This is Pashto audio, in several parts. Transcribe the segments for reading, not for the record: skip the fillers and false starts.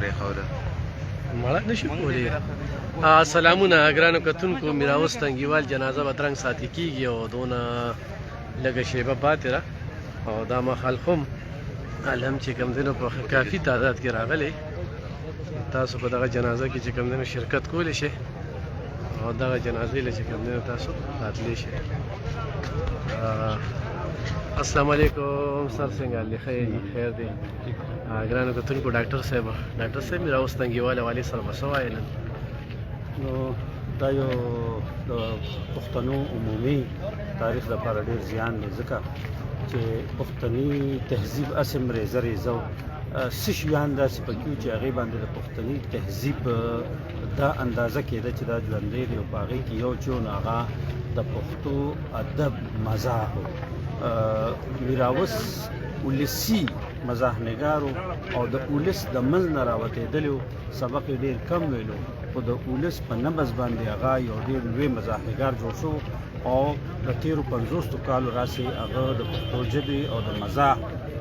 پرېښوده. مړه نشي کولی. سلامونه ګرانو کتونکو، میراوس تنګیوال جنازه بدرنګ ساتي کېږي او دونه لږه شیبه پاتې ده او دا مهال خو هم چې کوم دی نو په کافي تعداد کې راغلی. تاسو په دغه جنازه کې چې کوم دی نو شرکت کولی شئ او دغه جنازې له چې کوم دی نو تاسو راتلی شئ. السلام علیکم سر څنګه حال دی؟ خیر دی. ګرانو کتونکو، ډاکټر صاحب میراوس تنګیوال حوالې سره به څه وایي نن؟ نو دا یو د پښتنو عمومي تاریخ لپاره ډېر زیان دی، ځکه چې پښتني تهذیب اسم ریزه ریزه و. څه شیان داسې پکې وو چې هغې باندې د پښتني تهذیب دا اندازه کېده چې دا ژوندی دی او په هغې کې یو چې و نو هغه د پښتو ادب مزاح و. میراوس ولسي مزاح نګارو او د ولس د منځ نه راوتېدلی و. سبق یې ډېر کم ویلو، خو د ولس په نبض باندې هغه یو ډېر لوی مزاح نګار جوړ شو او د تېرو 50 کالو راسې هغه د پښتو ژبې او د مزاح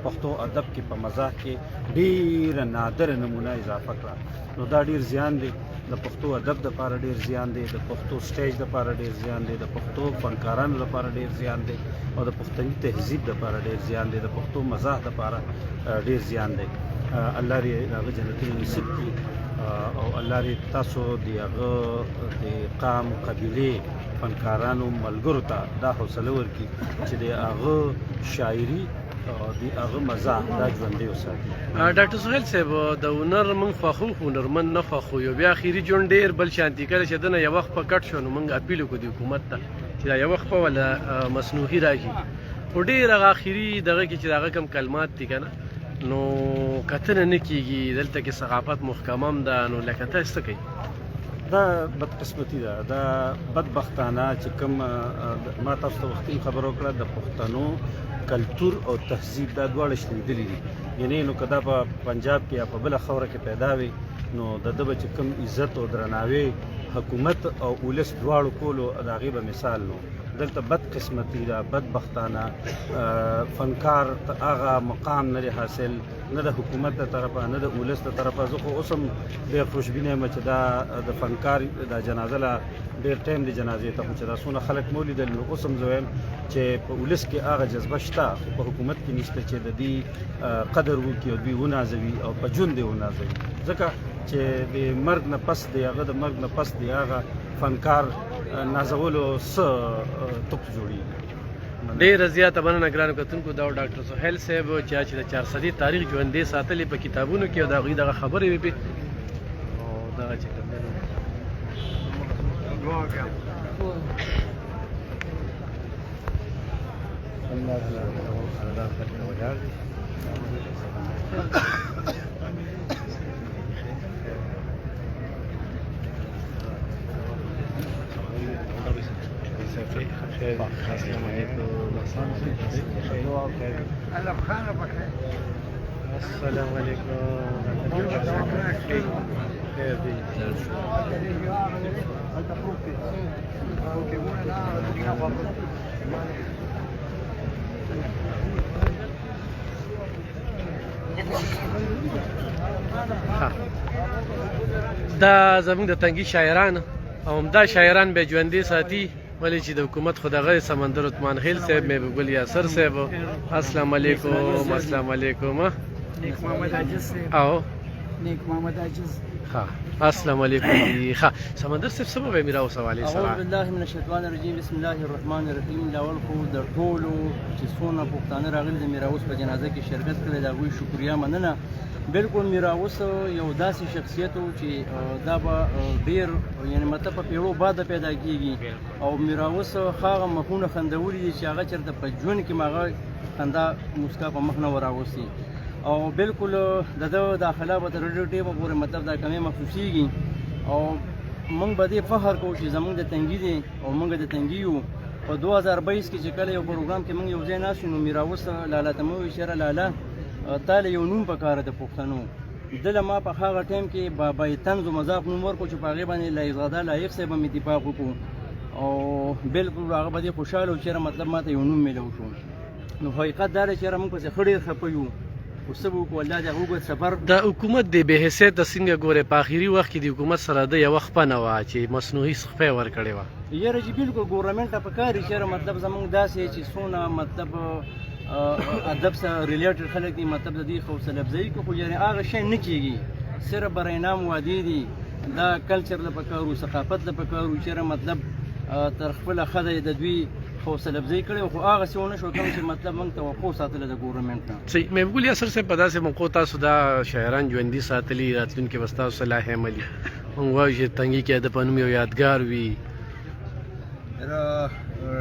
پښتو ادب کې په مزاح کې ډېره نادره نمونه اضافه کړه. نو دا ډېر زیان دی د پښتو ادب دپاره، ډېر زیان دی د پښتو سټیج دپاره، ډېر زیان دی د پښتو فنکارانو لپاره، ډېر زیان دی او د پښتني تهذیب دپاره ډېر زیان دی، د پښتو مزاح دپاره ډېر زیان دی. الله دې هغه جنتونه نصیب کړي او الله دې تاسو د هغه د قام قبیلې فنکارانو ملګرو ته دا حوصله ورکړي چې د هغه شاعري او د هغه مزاح دا ژوندی وساتي. ډاکټر سهیل صاحب، د هنر موږ خوښو خو هنرمند نه خوښو. یو بیا اخري ژوند ډېر بل شانتي کله چې دنه یو وخت په کټ شو نو موږ اپیل وکړو د حکومت ته چې دا یو وخت په ولا مصنوعي راشي. خو ډېر هغه اخري دغه کې چې هغه کم کلمات دي که نه نو کتنه نه کېږي. دلته کې ثقافت محکمه هم ده، نو لکه تاسو څه کوئ؟ دا بدقسمتي ده، دا بدبختانه چې کوم ما تاسو ته وختي خبره وکړه د پښتنو کلتور او تهذیب دا دواړه شلېدلي دي. یعنې نو که دا په پنجاب کې یا په بله خوره کې پیدا وي نو د ده به چې کوم عزت او درناوی حکومت او ولس دواړو کولو د هغې به مثال نو. دلته بدقسمتي ده، بدبختانه فنکار هغه مقام نه دی حاصل، نه د حکومت له طرفه نه د ولس له طرفه. زه خو اوس هم ډېر خوشبینه یم چې دا د فنکار دا جنازه له ډېر ټایم دی جنازې ته، خو چې دا څونه خلک مو لیدل نو اوس هم زه وایم چې په ولس کې هغه جذبه شته خو په حکومت کې نشته چې د دې قدر وکړي او دوی ونازوي او په ژوند یې ونازوي. ځکه چې د مرګ نه پس دی هغه د مرګ نه پس دی هغه فنکار نازولو څه توپ جوړېږي. ډېره زیاته مننه ګرانو کتونکو. دا ډاکټر سهیل صاحب چې د 4 صدي تاریخ ژوندی ساتلې په کتابونو کې او د هغوی دغه خبرې وې او دغه چې کوم دی السلام علیکم. السلام علیکم. خیر دی. دا زموږ د تنګي شاعران او همدا شاعران به ژوندي ساتي، ولی چې د حکومت خو دغه سمندر عثمان خیل صاحب، محبوب ګل یاسر صاحب. السلام علیکم. السلام علیکم. نیک محمد عاجز صاحب او نیک محمد عاجز. ها السلام علیکم. ها سمندر صاحب څه به میراوس حوالې سره؟ اعوذ بالله من الشیطان الرجیم، بسم الله الرحمن الرحیم. لاول خو د ټولو چې څونه پښتانه راغلي د میراوس په جنازه کې شرکت کړی د هغوی شکریه مننه. بالکل میراوس یو داسې شخصیت و چې دا به ډېر یعنې مطلب په پیړو بعده پیدا کېږي او میراوس هغه مخونه خندولي دي چې هغه چېرته په ژوند کې هغه خندا مسکا په مخ نه وراوستي او بالکل د ده داخله به تر ډېر ټیمه پورې مطلب دا کمې محسوسېږي او موږ به دې فخر کوو چې زموږ د تنګي دی او موږ د تنګي یو. په 2022 کې چې کله یو پروګرام کې موږ یو ځای ناست شو نو میراوس لاله ته مو وویل چېرې لاله تاله یو نوم پکار د پښتنو. دله ما په هغه ټایم کې بابای طنز و مذاق نوم ورکړو چې په هغې باندې لایقزاده لایق صاحب هم اتفاق وکړو او بالکل هغه به دې خوشحاله و چېرې مطلب ما ته یو نوم میلو شو. نو حقیقت دا دی چېرې موږ پسې ښه ډېر خفه یو خو څه به وکړو الله د هغه اوږد سفر د حکومت د بې حیثیته څنګه ګورې په آخري وخت کې د حکومت سره د یوه خپه نه وه چې مصنوعي خپه یې ورکړې وه یاره چې بالکل ګورنمنټ ته پکار دي چې مطلب زمونږ داسې چې څونه مطلب ادب سره ریلیټډ خلک دي مطلب د دې حوصله افزایي کوي خو یعنې هغه شی نه کېږي صرف برای نام وعدې دي دا کلچر له پکار وو ثقافت له پکار وو چېرې مطلب تر خپله ښه دی د دوی حوصله افزایي کړې خو هغسې ونه شو کوم چې مطلب موږ توقع ساتله د ګورنمنټ نه صحیح محبوب ګل یاسر صاحب په داسې موقعو تاسو دا شاعران ژوندي ساتلي راتلونکي به ستاسو صلاح عملي موږ وایو چې تنګي کې ادب په نوم یو یادګار وي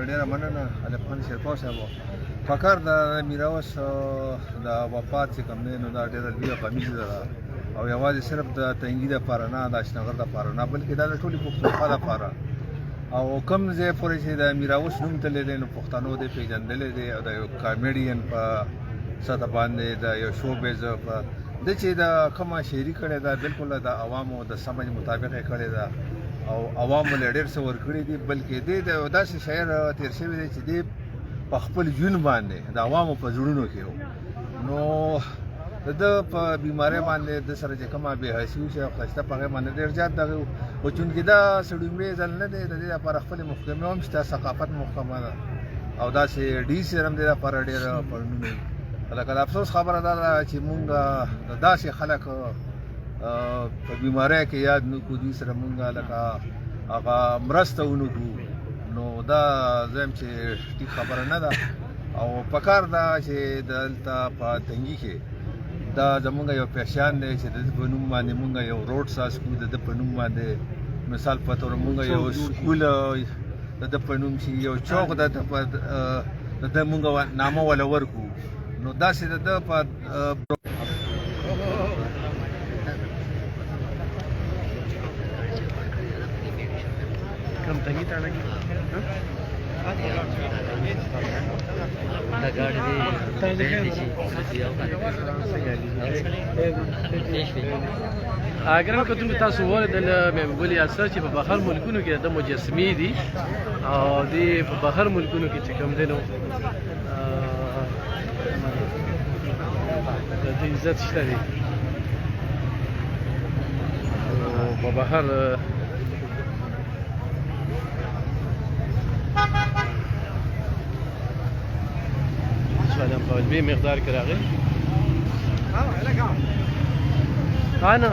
ډېره مننه الف خان شیرپا صاحب پکار د میراوس د وفات چې کوم دی نو دا ډېره لویه غمیزه ده او یوازې صرف د تنګي دپاره نه د اشنغر دپاره نه بلکې دا د ټولې پښتونخوا دپاره او کوم ځای پورې چې د میراوس نوم تللی دی نو پښتنو دی پېژندلی دی او د یو کامیډین په سطح باندې د یو شو بیز په ده چې د کومه شاعري کړې ده بالکل د عوامو د سمج مطابق یې کړې ده او عوامو له ډېر څه ورکړي دي بلکې دی د یو داسې شاعر تېر شوی دی چې دی په خپل ژوند باندې د عوامو په زړونو کې و نو د ده په بیمارۍ باندې د سره چې کومه بې حیثي وشي او ښایسته په هغې باندې ډېر زیات دغه خو چونکې دا لومړی ځل نه دی د دې لپاره خپلې محکمې هم شته ثقافت محکمه ده او داسې ډي سي هم دې لپاره ډېر پړنونه وي لکه د افسوس خبره دا ده چې مونږ داسې خلک په بیمارۍ کې یاد نه کړو دوی سره مونږ لکه هغه مرسته ونه کړو نو دا زه چې ټیک خبره نه ده او پکار ده چې دلته په تنګي کې دا زمونږ یو پیشان دی چې د ده په نوم باندې مونږ یو روډ ساز کړو د ده په نوم باندې مثال په طور مونږ یو سکول د ده په نوم شي یو چوک د ده مونږ نامه وله ورکړو نو داسې د ده په کم تنګي ته لګي اگر کتونکو تاسو ولیدل محبوب ګل یاسر چې په بهر ملکونو کې د مجسمې دي او دې په بهر ملکونو کې چې کوم دی نو د دې عزت شته دی په بهر په دې مقدار کې راغلی انا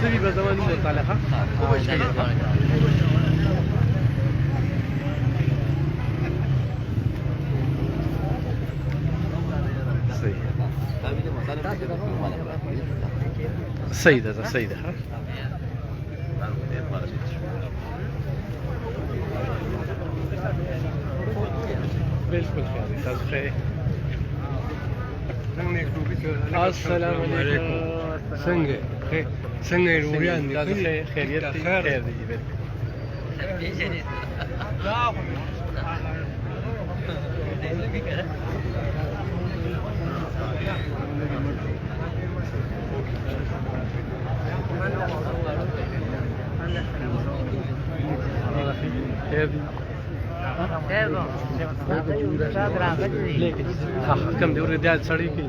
سری به زمانی مطالعه صحیح ده صحیح ده بالکل خیر تاسو خیر السلام علیکم څنګه څنګه روریان دي تاسو خیریت دي خیر دي کم دی ورته د سړی کې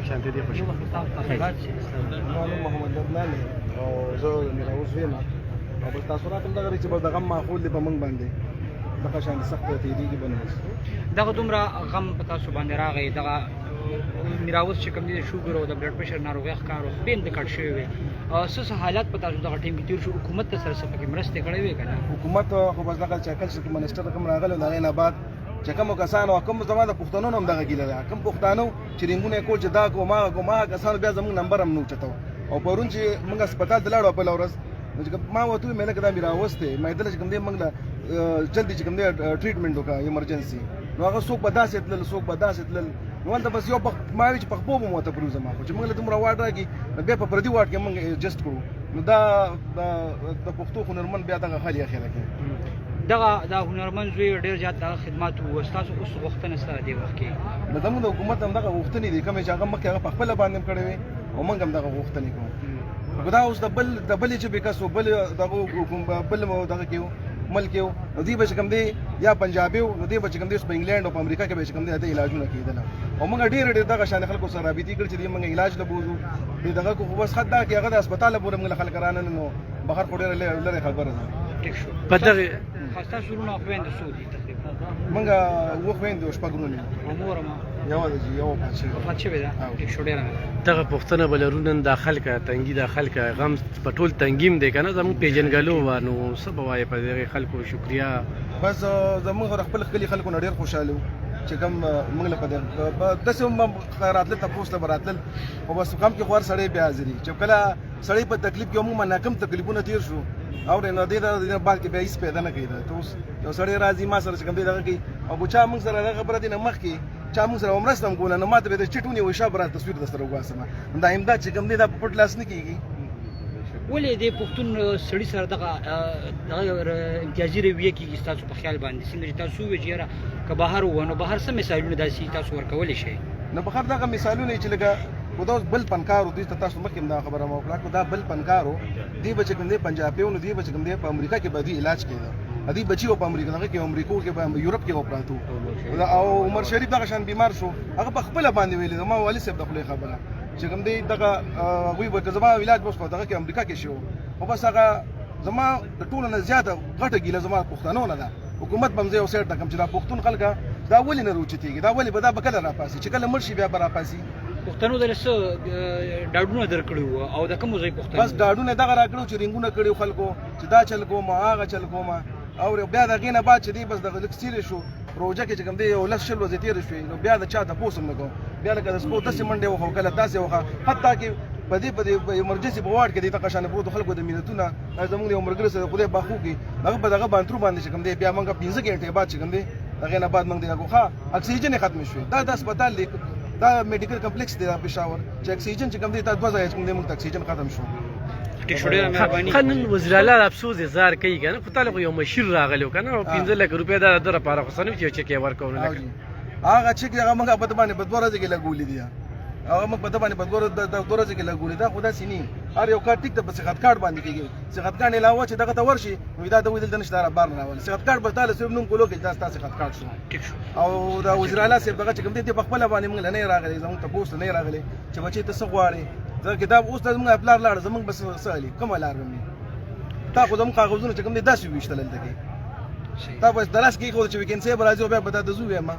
شانتي دی خوشو محمد لبنان او زه میراوس ویم او بل تاسو راتم دغه چې به دغه معقول دی په موږ باندې دغه شان سخت تېریږي باندې دغه دومره غم په تاسو باندې راغی دغه میراوس چې کوم دي شوګر او د بلډ پريشر ناروغي ښکارو بیم د کټ شوی وي او څه حالات په تاسو دغه ټیم کې تیر شو حکومت سره څه پکې مرسته کړې وي کنه حکومت خو بس دغه چاکل چې منسټر کوم راغله دا نه بعد چې کوم کسان او کوم زموږ د پښتنو هم دغه ګیله ده کوم پښتنو چې رنګونه کول چې دا کومه کسان بیا زموږ نمبر هم نو چتاو او پرون چې موږ هسپتال دلاړو په لورس ما وته مې لکه دا میراوس ته مې دل چې کوم دی موږ جلدی چې کوم دی ټریټمنټ وکړه ایمرجنسي نو هغه څوک به داسې تلل څوک به داسې تلل نو ولته بس یو ما وی چې په خپل مو ته پروزه ما خو چې موږ له دومره واټ راګي بیا په پردي واټ کې موږ ایڈجسټ کړو نو دا د پښتو هنرمند بیا دغه حالي اخیره کوي دغه دا هنرمند زوی ډېر زیات دغه خدمات وستاسو اوس غوښتنه سره دی وخت کې نو زموږ د حکومت هم دغه غوښتنې دي کومې چې هغه مخکې هغه په خپله باندې هم کړې وي او موږ هم دغه غوښتنې کوو دا اوس د بلې ژبې کس و بل دغه بل دغه کې و ملک یو نو دوی به چې کوم دی یا پنجابي و نو دوی به چې کوم دی اوس په انګلینډ او په امریکا کې به چې کوم دی هلته علاجونه کېدله او موږ ډېر دغه شان خلکو سره رابطې کړي چې دوی موږ علاج له بوځو دوی دغه خو بس حد دا کې هغه د هسپتاله پورې موږ له خلک رانه نو بهر خو ډېره لرې خبره ده ټیک شو په دغه ستاسو وروڼه خویندې څو دي تقریبا موږ اووه خویندې او شپږ وروڼه او مور ما یوه ده چې یوه پات شوې وفات شوې ده ټیک شو ډېره دغه پوښتنه به لرو نن داخل کا تنګي داخل کا غم په ټول تنګیم دی که نه زموږ پیژنګلو وه نو څه به وایې په دغې خلکو شکریا بس زموږ خپل ښکلي خلکو نه ډېر خوشحاله وو چې کوم موږ له په داسې هم راتلل تپوس له به راتلل خو بس غم کې خو هر سړی بیا حاضري چې کله سړی په تکلیف کې عموما ناکم تکلیفونه تېر شو او نو دې بعد کې بیا هېڅ پیدا نه کوي ته اوس یو سړی راځي ما سره چې کوم دی دغه کوي او که چا موږ سره دغه خبره دی نه مخکې چا موږ سره مرسته هم کوله نو ما ته به د چټ ونیوي شابه را تصویر در سره وباسم دا امداد چې کوم دی دا په پټ لاس نه کېږي ولې د پښتون سړي سره دغه امتیازي رویه کېږي ستاسو په خیال باندې څنګه چې تاسو ووایئ چې یاره که بهر ووه نو بهر څه مثالونه داسې تاسو ورکولی شئ نو بهر دغه مثالونه چې لکه خو دا اوس بل فنکار و دوی ته تاسو مخکې هم دا خبره ما وکړه دا بل فنکار و دوی به چې کوم دی پنجابي و نو دوی به چې کوم دی په امریکا کې به دوی علاج کېده دوی بچي و په امریکا دغه کې امریکو کې به یورپ کې و پراته او عمر شریف دغه شان بیمار شو هغه په خپله باندې ویلې زما والي صاحب د خولې خبره چې کوم دی دغه هغوی به که زما علاج بس په دغه کې امریکا کې شو خو بس هغه زما د ټولو نه زیاته غټه ګیله زما پښتنو نه ده حکومت به هم زه یو سایډ ته کړم چې دا پښتون خلکه دا ولې نه راوچتېږي دا ولې به دا به کله راپاسي چې کله مړ شي بیا به راپاسي پښتنو دله څه ډاډونه درکړي وو او د کومو ځای پښتنو بس ډاډونه دغه راکړو چې رنګونه کړي خلکو چې دا چل کوم هغه چل کوم او بیا د هغې نه بعد چې دی بس دغه لږ څیرې شو روژه کې چې کوم دی یو لس شل ورځې تېرې شوې نو بیا د چا تپوس هم نه کوم بیا لکه د سپو داسې منډې وخه کله داسې وخه حتی کې په دې ایمرجنسي په واډ کې دی دغه شانې پروتو خلکو د ملتونه زموږ یو ملګري سره خدای باخو کې هغه په دغه بانترو باندې چې کوم دی بیا موږ 15 غنټې بعد چې کوم دی هغې نه بعد موږ دغه ښه اکسیجن یې ختمې شوې دا د هسپتال دی دا میډیکل کمپلیکس دی دا پېښور چې اکسیجن چې کوم دی دا 2 ځایه چې کوم دی موږ ته اکسیجن ختم شو ټیک شو ډېره مهرباني نن وزیر اعلی افسوس اظهار کوي که نه خو تاله خو یو مشیر راغلی و که نه او 15 لک روپۍ دا د لپاره خو څه نه وي چې یو چک یې ورکړو نه هغه چک هغه موږ په ده باندې په 2 ورځې کې لګولي دي هغه موږ په ده باندې په 2 ورځې کې لګولي دا خو داسې نه هر یو کار ټیک ته په صحت کارډ باندې کېږي صحت کارډ علاوه چې دغه ته ورشي نو دا د ویدل د نشته بار نه راول صحت کارډ به تاله صرف نوم کولو کې دا ستاسو صحت کارډ شو ټیک شو او دا وزیر اعلی صاحب دغه چې کوم دی په خپل باندې موږ نه راغلي زموږ ته پوسټ نه راغلي چې بچي ته څه غواړي دا کتاب اوس د موږ خپل لاړ زموږ بس سالي کوم لار مې تا خو زموږ کاغذونه چې کوم دي داسې ویشتل دلته کې تا بس دراس کې خو چې ویکند سه راځي او بیا به د زو ما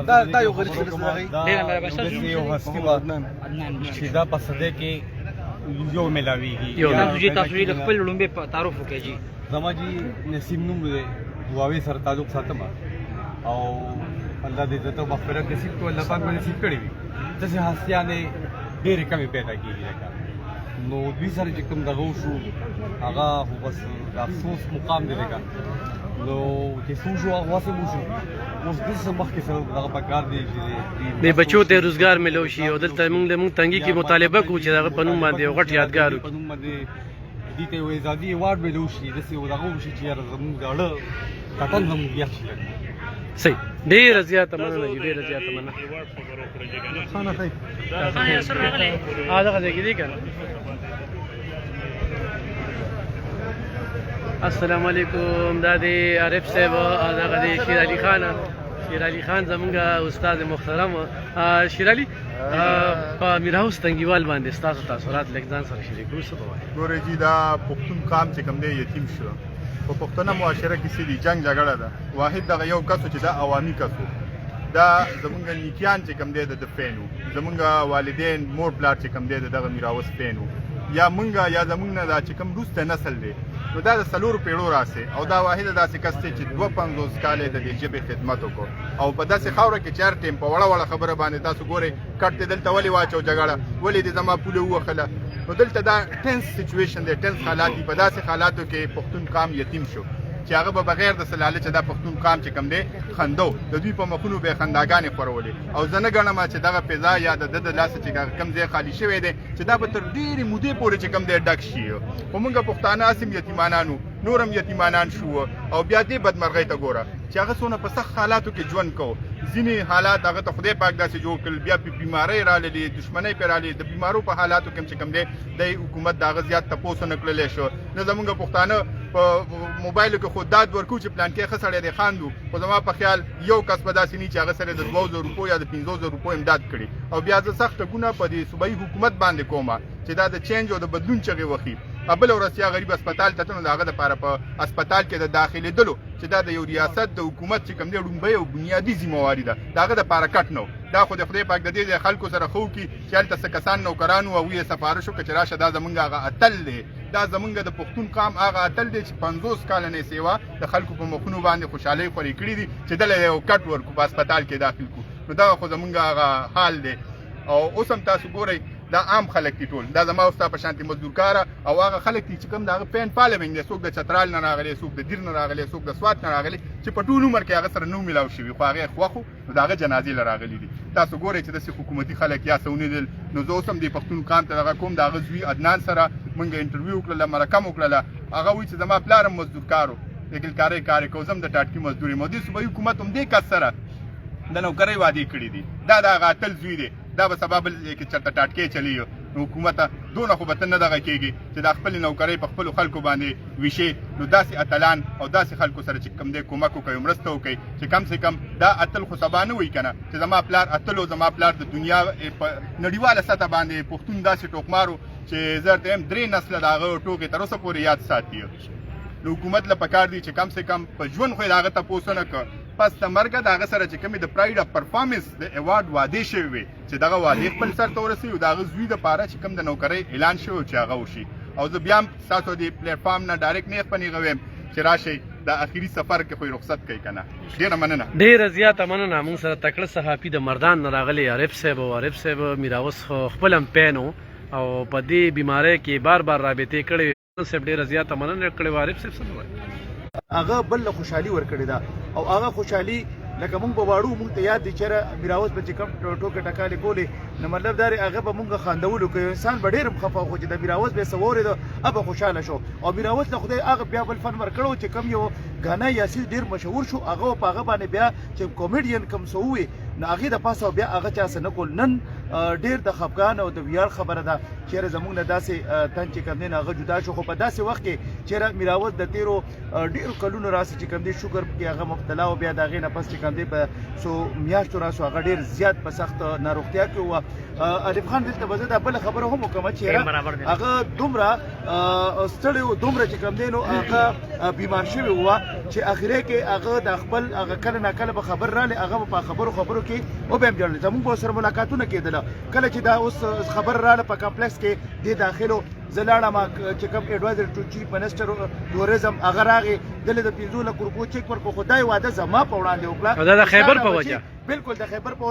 دا یو غریب څه راغی ډېره مهرباني یو هستی و چې دا په صده کې یو ملاویږي تاسو چې خپل لومبه په تعارف وکړئ جی زما جی نسیم نوم دی دعاوی سره تعلق ساتم او الله دې ته مغفرت نصیب کړي الله پاک باندې نصیب کړي داسې هستیانې ډېرې کمې پیدا کېږي نو دوی سره چې کوم دغه وشو هغه خو بس د افسوس مقام دی لکه نو چې څو شو هغه واسې وشو اوس داسې مخکې سره دغه پکار دی چې د بچو ته روزګار ملو شي او دلته موږ تنګي کې مطالبه کوو چې هغه په نوم باندې یو غټ یادګار په نوم باندې دې ته یو ازادي ایوارډ ملو شي داسې دغه وشي چې یاره زموږ زاړه کټن زموږ یخ شي صحیح ډېره زیاته مننه جی ډېره زیاته مننه دغه ځای کې دی که نه السلام علیکم دا دی عارف صاحب دغه دی شیر علي خان شیر علي خان زمونږ استاد محترم شیر علي په میرهوس تنګیوال باندې ستاسو تاثرات لږ ځان سره شریک کړو څه به وایي ګورئ جي دا پښتون قام چې کوم دی یتیم شو په پښتنه معاشره کې څه دي جنګ جګړه ده واحد دغه یو کس چې دا عوامي کس دا زمونږ نیکیان چې کوم دی د فین وو زمونږ والدین مور پلار چې کوم دی دغه میراوس فین وو یا مونږ یا زمونږ نه دا چې کوم وروسته نسل دی نو دا د 4 پیړو راسي او دا واحد داسې کس دی چې 52 کال د دې ژبې خدمت وکړو او په داسې خاوره کې 4 ټیم په وړه خبره باندې تاسو ګورئ کټ دلته ولې واچو جګړه ولې دې زما پوله وخله نو دلته دا ټنس سچويشن دی ټنس حالات په داسې حالاتو کې پښتون قام یتیم شو چې هغه به بغیر د سلاله چې دا پښتون قام چې کم دی خندو د دوی په مخونو به خنداګانې خورولې او زه نه ګڼم چې دغه فضا یا د د لاسه چې کم ځای خالی شوی دی چې دا به تر ډېرې مودې پورې چې کم دی ډک شي خو موږ پښتانه اسیم یتیمانانو نورم یتیمانان شو او بیا دې بدمرغۍ ته ګوره چې هغه څونه په سخت حالاتو کې ژوند کوو ځینې حالات هغه ته خدای پاک داسې جوړ کړل بیا په بیمارۍ راغلې دښمنۍ پرې راغلې د بیمارو په حالاتو کې چې کوم دی د حکومت د هغه زیات تپوس نه کړلی شو نه زموږ پښتانه په موبایلو کې خو داد ورکوو چې پلان کې ښه سړی دی خاندو خو زما په خیال یو کس به داسې نه چې هغه سره د 2000 روپو یا د 500 روپو امداد کړي او بیا زه سخته ګونه په دې صوبایي حکومت باندې کومه چې دا د چینج او د بدلون چغې وخي بله ورځ یا غریب هسپتال ته نو د هغه دپاره په هسپتال کې د داخلېدلو چې دا د یو ریاست د حکومت چې کوم دی لومبۍ او بنیادي ذمهواري ده د هغه دپاره کټ نه دا خو د خدای پاک د دې خلکو سره ښه وکړي چې هلته څه کسان نوکران وو او یې سفارش وکړه چې راشه دا زمونږ هغه اتل دی دا زمونږ د پښتون قام هغه اتل دی چې 50 کالنې سیوا د خلکو په مخونو باندې خوشحالۍ خورې کړي دي چې دله یو کټ ورکړو په هسپتال کې داخل کړو نو دغه خو زمونږ هغه حال دی او اوس هم تاسو ګورئ دا عام خلک دي ټول دا زما او ستا په شانتې مزدورکاره او هغه خلک دي چې کوم د هغه پین پالمنګ دی څوک د چترال نه راغلی څوک د دیر نه راغلی څوک د سوات نه راغلی چې په ټول عمر کې هغه سره نو میلاو شوي خو هغه خوښ وو نو د هغه جنازې له راغلي دي تاسو ګورئ چې داسې حکومتي خلک یا څه ولیدل نو زه اوس هم د پښتون قام ته دغه کوم د هغه زوی عدنان سره موږ انټرویو وکړله مرکه مو وکړله هغه وایي چې زما پلار هم مزدورکار و د ګلکارۍ کار یې کوو زه هم د ټاټکي مزدور یم او دې صوبایي حکومت هم دې کس سره د نوکرۍ وعدې کړي دي دا د هغه اتل زوی دی دا به سبا بل ځای کې چېرته ټاټکۍ چلی نو حکومته دونه خو به ته نه دغه کېږي چې دا خپلې نوکرۍ په خپلو خلکو باندې ویشې نو داسې اتلان او داسې خلکو سره چې کوم دی کومک وکوي مرسته وکوي چې کم سے کم دا اتل خو سبا نه وایي که نه چې زما پلار اتل و زما پلار د دنیا په نړیواله سطح باندې پښتون داسې ټوکمار و چې زه ورته یم 3 نسله د هغه ټوکې تر اوسه پورې یاد ساتي نو حکومت له پکار دی چې کم سے کم په ژوند خو یې د هغه تپوس ونه کړ پس د مرګه د هغه سره چې کومې د پراید اف پرفارمنس د ایوارډ وعدې شوې وې چې دغه وعدې خپل سر ته ورسوي او د هغه زوی دپاره چې کوم د نوکرۍ اعلان شوی چې هغه وشي او زه بیا هم ستاسو د پلیټفارم نه ډایرکټ نیغ په نیغه ویم چې راشئ د اخري سفر کې خو رخصت کوي که نه ډېره مننه ډېره زیاته مننه موږ سره تکړه صحافي د مردان نه راغلی عارف صاحب او عارف صاحب میراوس خو خپل هم پین و او په دې بیمارۍ کې بار بار رابطې کړې صاحب ډېره زیاته مننه کړې وه عارف صاحب څه وایي هغه بل له خوشحالي ورکړې ده او هغه خوشحالي لکه مونږ به واړو مونږ ته یاد دي چېرې میراوس به چې کوم ټوکې ټکالې کولې نو مطلب دا دی هغه به مونږ خاندولو که انسان به ډېر هم خفه خو چې د میراوس به یې څه واورېده هغه خوشحاله شو او میراوس له خدای هغه بیا بل فن ورکړو چې کوم یو ګانا یا سیز ډېر مشهور شو هغه په هغه باندې بیا چې کومیډین کوم څه ووي نو هغې د پاسه بیا هغه چا څه نه کول نن ډېر د خفګان او د ویاړ خبره ده چېرې زموږ نه داسې تن چې کوم دی هغه جدا شو خو په داسې وخت کې چېرې میراوس د تېرو ډېرو کلونو راسي چې کوم دی شوګر کې هغه مبتلا او بیا د هغې نه پس چې کوم دی په څو میاشتو راسو هغه ډېر زیات په سخت ناروغتیا کې وه الف خان دلته به زه دا بله خبره هم وکړم چې هغه دومره ستړی و دومره چې کوم دی نو هغه بیمار شوی وه چې اخرې کې هغه د خپل هغه کله نه کله به خبر رالی هغه به په خبرو کې او به هم جوړل زموږ به سره ملاقاتونه کېدله کله چې دا اوس خبر راله په کمپلیکس کې دې داخلو زه لاړم چې کوم ایډوایزر ټو چیف منسټر ټوریزم هغه راغی دلته د 15 لک روپو چیک ورکړو خو دا یې واده زما په وړاندې وکړه دا د خیبر په وجه بالکل د خیبر په